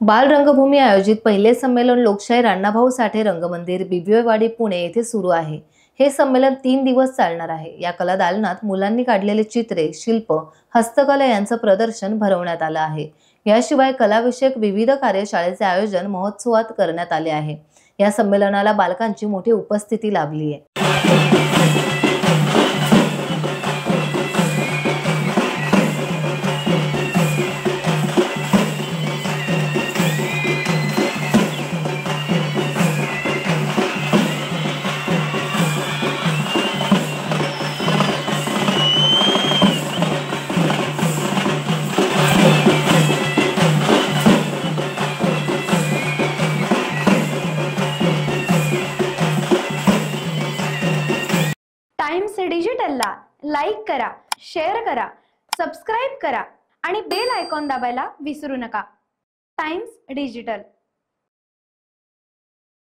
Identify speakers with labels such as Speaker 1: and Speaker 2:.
Speaker 1: बाल रंगभूमी आयोजित पहिले संमेलन लोकशाहीर अण्णाभाऊ साठे रंगमंदिर बिबिवेवाडी पुणे येथे सुरू आहे। हे संमेलन 3 दिवस चालणार आहे। या कला दालनात मुलांनी काढलेले चित्रे, शिल्प, हस्तकला यांचं प्रदर्शन भरवण्यात आलं आहे। याशिवाय कलाविषयक विविध कार्यशाळेचे आयोजन महोत्सवात करण्यात आले आहे। या संमेलनाला बालकांची मोठी उपस्थिती लाभली आहे।
Speaker 2: टाइम्स डिजिटलला लाईक करा, शेअर करा, सबस्क्राइब करा आणि बेल आयकॉन दाबायला विसरू नका। Times digital.